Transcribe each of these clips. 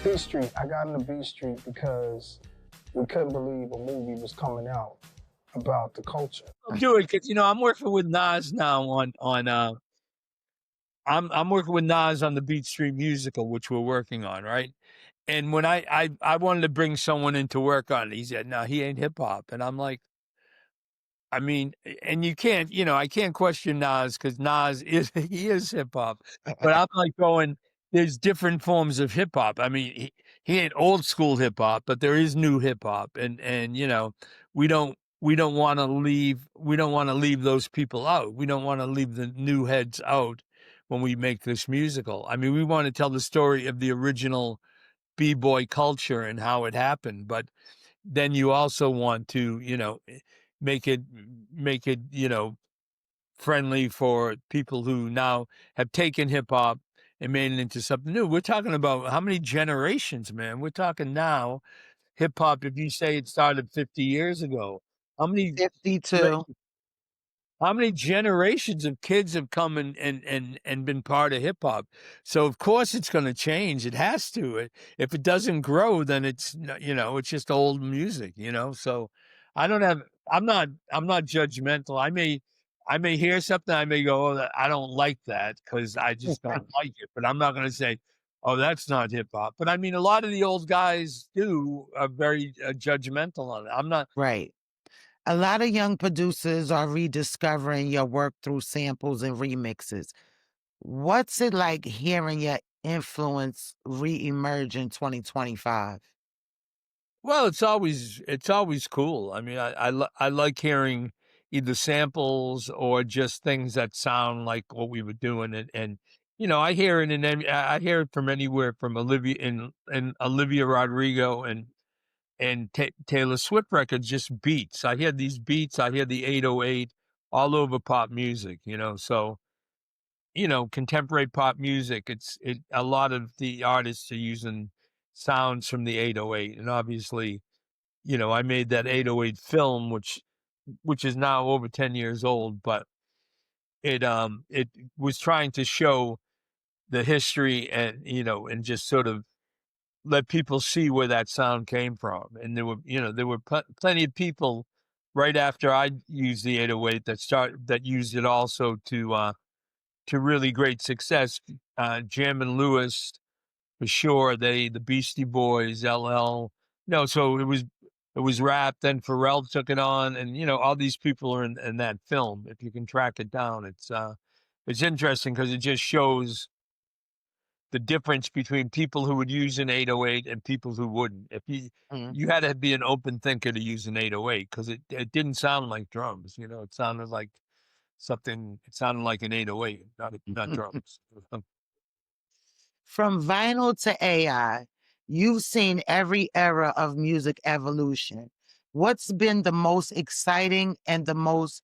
B Street. I got into B Street because we couldn't believe a movie was coming out about the culture. I'm doing it because I'm working with Nas now on I'm working with Nas on the Beat Street musical, which we're working on, right? And when I wanted to bring someone in to work on it, he said, "No, he ain't hip hop," and I'm like, I mean, and you can't, I can't question Nas because Nas is he is hip hop, but I'm like going, there's different forms of hip hop. I mean, he ain't old school hip hop, but there is new hip hop, and we don't want to leave those people out. We don't want to leave the new heads out when we make this musical. I mean, we want to tell the story of the original b-boy culture and how it happened, but then you also want to, make it friendly for people who now have taken hip hop and made it into something new. We're talking about how many generations, man. We're talking now hip hop. If you say it started 50 years ago, how many 52. how many generations of kids have come and been part of hip hop? So of course it's going to change. It has to. If it doesn't grow, then it's it's just old music. So I'm not judgmental. I may hear something. I may go, oh, I don't like that because I just don't like it. But I'm not going to say, oh, that's not hip hop. But I mean, a lot of the old guys are very judgmental on it. I'm not. Right. A lot of young producers are rediscovering your work through samples and remixes. What's it like hearing your influence reemerge in 2025? Well, it's always cool. I mean, I like hearing either samples or just things that sound like what we were doing, and I hear it I hear it from anywhere from Olivia Rodrigo and Taylor Swift records, just beats. I hear these beats. I hear the 808 all over pop music. So contemporary pop music. A lot of the artists are using sounds from the 808, and obviously, I made that 808 film, which is now over 10 years old, but it was trying to show the history and just sort of let people see where that sound came from. And there were plenty of people right after I used the 808 that used it also to really great success. Jam and Lewis, for sure. The Beastie Boys, LL. So it was rap. Then Pharrell took it on, and all these people are in that film. If you can track it down, it's interesting because it just shows the difference between people who would use an 808 and people who wouldn't. If Mm. you had to be an open thinker to use an 808 because it didn't sound like drums. It sounded like something. It sounded like an 808, not drums. From vinyl to AI, you've seen every era of music evolution. What's been the most exciting and the most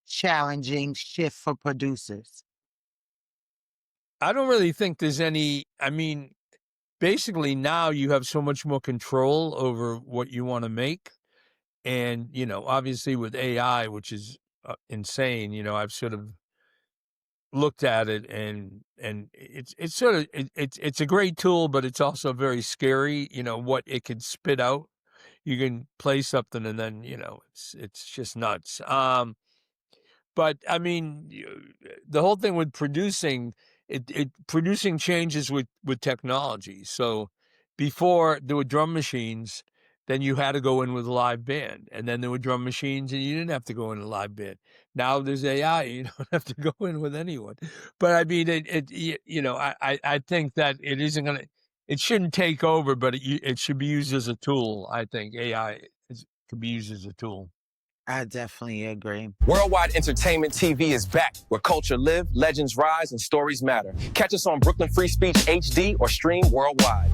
challenging shift for producers? I don't really think there's any. I mean, basically now you have so much more control over what you want to make, and obviously with AI, which is insane. I've sort of looked at it, and it's sort of it's a great tool, but it's also very scary. What it can spit out. You can play something, and then it's just nuts. But I mean, the whole thing with producing, producing changes with technology. So before there were drum machines, then you had to go in with a live band, and then there were drum machines, and you didn't have to go in a live band. Now there's AI, you don't have to go in with anyone. But I mean, I think that it isn't gonna, it shouldn't take over, but it should be used as a tool. I think AI can be used as a tool. I definitely agree. Worldwide Entertainment TV is back, where culture live, legends rise, and stories matter. Catch us on Brooklyn Free Speech HD or stream worldwide.